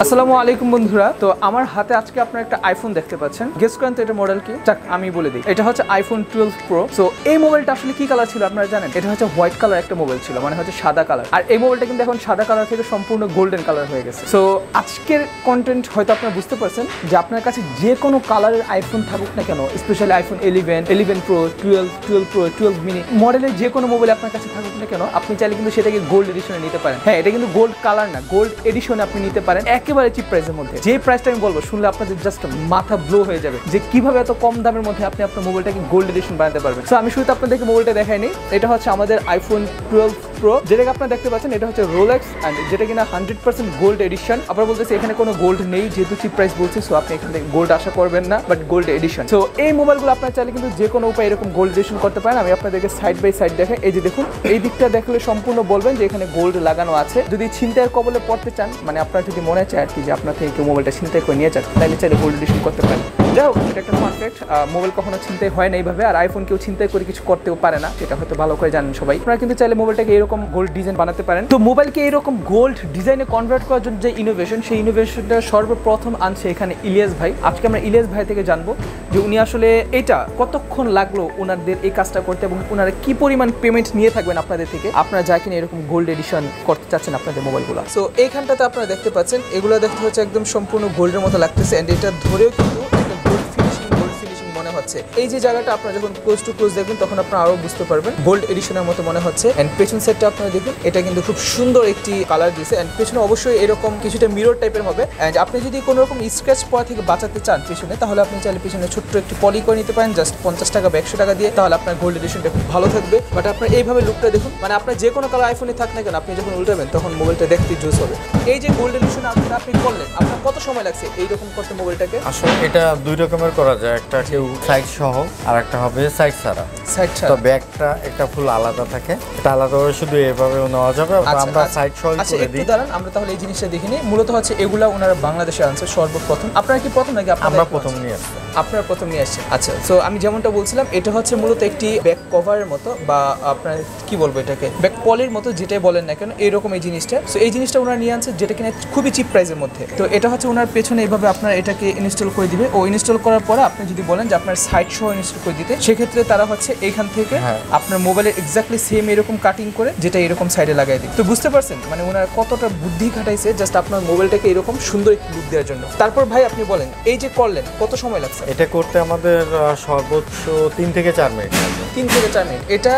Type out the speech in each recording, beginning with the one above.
আসসালামু আলাইকুম বন্ধুরা। তো আমার হাতে আজকে আপনারা একটা আইফোন দেখতে পাচ্ছেন। গেস করেন তো এটা মডেল কি? যাক আমি বলে দিই, এটা হচ্ছে আইফোন 12 প্রো। সো এই মোবাইলটা আসলে কি কালার ছিল আপনারা জানেন? এটা হচ্ছে হোয়াইট কালার একটা মোবাইল ছিল, মানে হচ্ছে সাদা কালার। আর এই মোবাইলটা কিন্তু এখন সাদা কালার থেকে সম্পূর্ণ গোল্ডেন কালার হয়ে গেছে। সো আজকের কন্টেন্ট হয়তো আপনারা বুঝতে পারছেন যে আপনার কাছে যে কোনো কালারের আইফোন থাকুক না কেন, specially iPhone 11 pro, 12 pro, 12 mini মডেলের যে কোনো মোবাইল আপনার কাছে থাকুক না কেন, আপনি চাইলে কিন্তু সেটাকে গোল্ড এডিশনে নিতে পারেন। হ্যাঁ, এটা কিন্তু গোল্ড কালার না, গোল্ড এডিশনে আপনি নিতে পারেন একেবারে চিপ প্রাইসের মধ্যে। যে প্রাইসটা আমি বলবো শুনলে আপনাদের জাস্ট মাথা ব্লো হয়ে যাবে যে কিভাবে এত কম দামের মধ্যে আপনি আপনার মোবাইলটাকে গোল্ড এডিশন বানাতে পারবেন। সো আমি শুধু আপনাদেরকে মোবাইলটা দেখাইনি, এটা হচ্ছে আমাদের আইফোন 12 প্রো, যেটাকে আপনারা দেখতে পাচ্ছেন। এটা হচ্ছে রোলেক্স অ্যান্ড যেটা কিনা 100% গোল্ড এডিশন। আবার বলতেছি এখানে কোনো গোল্ড নেই, যেহেতু চিপ প্রাইস বলছি, সো আপনি এখান থেকে গোল্ড আশা করবেন না, বাট গোল্ড এডিশন। সো এই মোবাইলগুলো আপনারা চাইলে কিন্তু যে কোনো উপায় এরকম গোল্ড এডিশন করতে পারেন। আমি আপনাদেরকে সাইড বাই সাইড দেখাই। এই যে দেখুন, এই দিকটা দেখলে সম্পূর্ণ বলবেন যে এখানে গোল্ড লাগানো আছে। যদি ছিনতাইয়ের কবলে পড়তে চান, মানে আপনার যদি মনে চায় আর কি যে আপনার থেকে কেউ মোবাইলটা ছিনতাই করে নিয়ে যান, তাহলে চাইলে গোল্ড এডিশন করতে পারেন। যাই হোক, এটা একটা পারফেক্ট মোবাইল, কখনো ছিনতাই হয় না এইভাবে। আর আইফোন কেউ ছিনতাই করে কিছু করতেও পারে না, সেটা হয়তো ভালো করে জানেন সবাই। আপনারা কিন্তু চাইলে মোবাইলটাকে এরকম গোল্ড ডিজাইন বানাতে পারেন। তো মোবাইলকে এরকম গোল্ড ডিজাইনে কনভার্ট করার জন্য যে ইনোভেশন, সেই ইনোভেশনটা সর্বপ্রথম আনছে এখানে ইলিয়াস ভাই। আজকে আমরা ইলিয়াস ভাই থেকে জানবো যে উনি আসলে এটা কতক্ষণ লাগলো ওনাদের এই কাজটা করতে, এবং ওনারা কি পরিমাণ পেমেন্ট নিয়ে থাকবেন আপনাদের থেকে, আপনারা যা কিনা এরকম গোল্ড এডিশন করতে চাচ্ছেন আপনাদের মোবাইলগুলো। সো এইখানটাতে আপনারা দেখতে পাচ্ছেন এগুলো দেখতে হচ্ছে একদম সম্পূর্ণ গোল্ডের মতো লাগতেছে, এন্ড এটা ধরেও কিন্তু একটা গোল্ড ফিনিশিং মনে হচ্ছে। এই যে জায়গাটা আপনারা যখন ক্লোজ টু ক্লোজ দেখবেন তখন আপনারা আরো বুঝতে পারবেন গোল্ড এডিশনের মতো মনে হচ্ছে। এন্ড পেছন সাইডটা আপনারা দেখুন, এটা কিন্তু খুব সুন্দর একটি কালার দিয়েছে। এন্ড পেছনে অবশ্যই এরকম কিছুটা মিরর টাইপের হবে। এন্ড আপনি যদি কোনো রকম স্ক্র্যাচ পড়া থেকে বাঁচাতে চান পেছনে, তাহলে আপনি চাইলে পেছনে ছোট্ট একটি পলি করে নিতে পারেন, জাস্ট 50 টাকা বা 100 টাকা দিয়ে, তাহলে আপনার গোল্ড এডিশনটা খুব ভালো থাকবে। বাট আপনার এইভাবে লুকটা দেখুন, মানে আপনার যে কোনো কালার আইফোনে থাক না কেন, আপনি যখন উল্টাবেন তখন মোবাইলটা দেখতে জোস হবে। এই যে গোল্ড এডিশন আপনি করলেন, আপনার কত সময় লাগছে এইরকম করতে মোবাইলটাকে? আসলে এটা দুই রকমের করা যায়, একটা কেউ সাইড সহ আর একটা হবে সাইড ছাড়া। সাইড ছাড়া তো ব্যাগটা একটা ফুল আলাদা থাকে, এটা আলাদা করে শুধু এভাবে নেওয়া যাবে। আমরা সাইড সহ করে দিই। দাঁড়ান, আমরা তাহলে এই জিনিসটা দেখিনি। মূলত হচ্ছে এগুলা ওনারা বাংলাদেশে আনছে সর্বপ্রথম। আপনারা কি প্রথম নাকি আমরা প্রথম নিয়ে আসছি? আপনারা প্রথম নিয়ে আসছেন। আচ্ছা, সো আমি যেমনটা বলছিলাম, এটা হচ্ছে মূলত একটি ব্যাক কভারের মতো, বা আপনার কি বলবো এটাকে, ব্যাক পলির মতো, যেটাই বলেন না কেন, এরকম এই জিনিসটা। সো এই জিনিসটা ওনারা নিয়ে আনছে, যেটা কিনা খুবই চিপ প্রাইসের মধ্যে। তো এটা হচ্ছে ওনার পেছনে এইভাবে আপনার এটাকে ইনস্টল করে দিবে। ও ইনস্টল করার পরে আপনি যদি বলেন যে আপনার সাইড সহ ইনস্টল করে দিতে, সেক্ষেত্রে তারা হচ্ছে এইখান থেকে আপনার মোবাইলের এক্স্যাক্টলি সেম এরকম কাটিং করে যেটা এরকম সাইডে লাগাই দিই। তো বুঝতে পারছেন মানে ওনারা কতটা বুদ্ধি খাটাইছে জাস্ট আপনার মোবাইলটাকে এরকম সুন্দর একটি লুক দেওয়ার জন্য। তারপর ভাই আপনি বলেন, এই যে করলেন কত সময় লাগছে এটা করতে? আমাদের সর্বোচ্চ 3 থেকে 4 মিনিট। 3 থেকে 4 মিনিট। এটা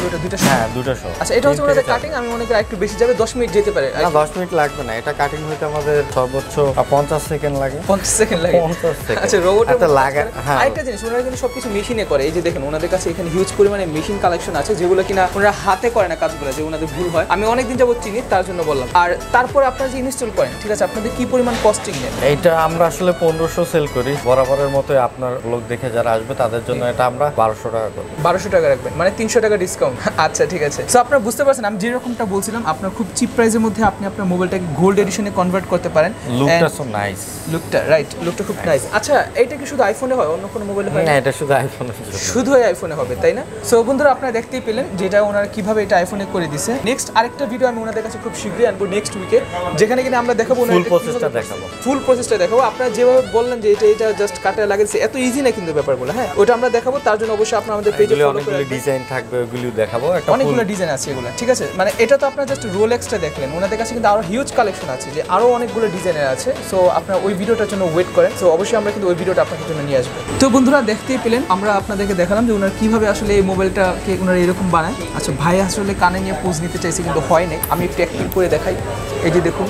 ওটা দুটো? হ্যাঁ, দুটো সহ। আচ্ছা, এটা হচ্ছে ওনাদের কাটিং। আমি মনে করি একটু বেশি যাবে, 10 মিনিট যেতে পারে। না, 10 মিনিট লাগবে না, এটা কাটিং হইতে আমাদের সর্বোচ্চ 50 সেকেন্ড লাগে। 50 সেকেন্ড লাগে? 50 সেকেন্ড। আচ্ছা, রোবটের এটা লাগা। হ্যাঁ, আরেকটা জিনিস, ওনারা কিন্তু সবকিছু মেশিনে করে। এই যে দেখেন, ওনাদের কাছে এখানে হিউজ পরিমাণে মেশিন কালেকশন আছে, যেগুলো কিনা ওনারা হাতে করে না কাজগুলো, যে ওনাদের ভুল হয়। আমি অনেকদিন যাবত চিনি, তার জন্য বললাম। আর তারপর আপনারা যে ইনস্টল করেন, ঠিক আছে, আপনাদের কি পরিমাণ কস্টিং নেন? এইটা আমরা আসলে 1500 সেল করি বরাবরের মতো। আপনার লোক দেখে যারা আসবে তাদের জন্য এটা আমরা 1200 টাকা করি। 1200 টাকা রাখবেন, মানে 300 টাকা ডিসকাউন্ট। আচ্ছা, ঠিক আছে। সো আপনারা বুঝতে পারছেন আমি যেরকমটা বলছিলাম, আপনার খুব চিপ প্রাইসের মধ্যে আপনি আপনার মোবাইলটাকে গোল্ড এডিশনে কনভার্ট করতে পারেন। লুকটা সো নাইস। লুকটা রাইট, লুকটা খুব নাইস। আচ্ছা, এটা কি শুধু আইফোনে হয়, অন্য কোনো মোবাইলে হয় না? এটা শুধু আইফোনে, শুধু আইফোনে হবে, তাই না? সো বন্ধুরা, আপনারা দেখতেই পেলেন যেটা ওনারা কিভাবে এটা আইফোনে করে দিছে। নেক্সট আরেকটা ভিডিও আমি ওনাদের কাছে খুব শীঘ্রই আনবো নেক্সট উইকে, যেখানে কিনা আমরা দেখাবো ফুল প্রসেসটা দেখাবো। ফুল প্রসেসটা দেখাবো। আপনারা যেভাবে বললেন যে এটা জাস্ট কাটা লাগাইছে, এত ইজি না কিন্তু ব্যাপারগুলো। হ্যাঁ, ওটা আমরা দেখাবো। তার জন্য অবশ্যই আপনারা আমাদের পেজে অনেকগুলো ডিজাইন থাকবে, ওগুলো দেখাবো। একটা অনেকগুলো ডিজাইন আছে এগুলো, ঠিক আছে। মানে এটা তো আপনারা জাস্ট রোলেক্সটা দেখলেন, ওনাদের কাছে কিন্তু আরো হিউজ কালেকশন আছে, যে আরো অনেকগুলো ডিজাইনের আছে। সো আপনারা ওই ভিডিওটার জন্য ওয়েট করেন। সো অবশ্যই আমরা কিন্তু ওই ভিডিওটা আপনাদের জন্য নিয়ে আসবো। তো বন্ধুরা, দেখতেই পেলেন আমরা আপনাদেরকে দেখালাম যে ওনারা কিভাবে আসলে এই মোবাইলটাকে ওনারা এরকম বানায়। আচ্ছা, ভাই আসলে কানে নিয়ে পোজ নিতে চাইছে কিন্তু হয় নাই। আমি একটু অ্যাক্টিং করে দেখাই। এই যে দেখুন,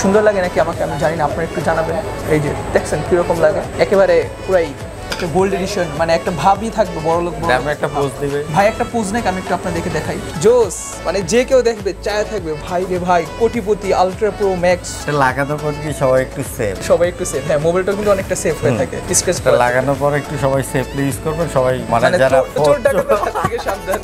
সুন্দর লাগে নাকি আমাকে আমি জানি না, আপনারা একটু জানাবেন। এই যে দেখছেন কিরকম লাগে, একেবারে পুরাই গোল্ড এডিশন, মানে একটা ভাবই থাকবে বড় লোক। একটা পোজ দিবে ভাই, একটা পোজ নাকি আমি একটু আপনাদেরকে দেখাই। জোস, মানে যে কেউ দেখবে চায় থাকবে ভাই রে ভাই, কোটিপতি, আলট্রা প্রো ম্যাক্স। লাগানোর পর কি সবাই একটু সেফ? সবাই একটু সেফ। হ্যাঁ, মোবাইলটা কিন্তু অনেকটা সেফ হয়ে থাকে। স্ক্র্যাচ লাগানোর পর একটু সবাই সেফলি ইউজ করবেন, সবাই মানে যারা চোর ডাকাতের হাত থেকে সাবধান।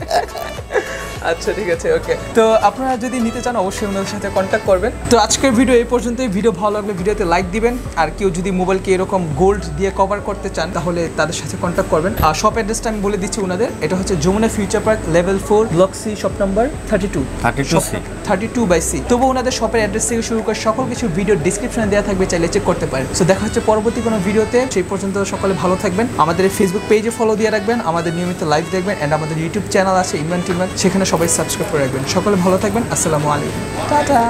আচ্ছা ঠিক আছে, ওকে। তো আপনারা যদি নিতে চান অবশ্যই ওনাদের সাথে কন্ট্যাক্ট করবেন। তো আজকের ভিডিও এই পর্যন্তই। ভিডিও ভালো লাগলে ভিডিওতে লাইক দিবেন, আর কেউ যদি মোবাইলকে এরকম গোল্ড দিয়ে কভার করতে চান তাহলে তাদের সাথে কন্ট্যাক্ট করবেন। আর শপ অ্যাড্রেসটা আমি বলে দিচ্ছি ওনাদের, এটা হচ্ছে Jamuna future park level 4 block C shop number 32/C। তবু ওনাদের শপের অ্যাড্রেস থেকে শুরু করে সকল কিছু ভিডিও ডিসক্রিপশনে দেওয়া থাকবে, চাইলে চেক করতে পারেন। সো দেখা হচ্ছে পরবর্তী কোনো ভিডিওতে, সেই পর্যন্ত সকলে ভালো থাকবেন। আমাদের ফেসবুক পেজে ফলো দিয়ে রাখবেন, আমাদের নিয়মিত লাইভ দেখবেন, এন্ড আমাদের ইউটিউব চ্যানেল আছে ইমরান টিমরান, সেখানে সবাই সাবস্ক্রাইব করে রাখবেন। সকলে ভালো থাকবেন। আসসালামু আলাইকুম, টাটা।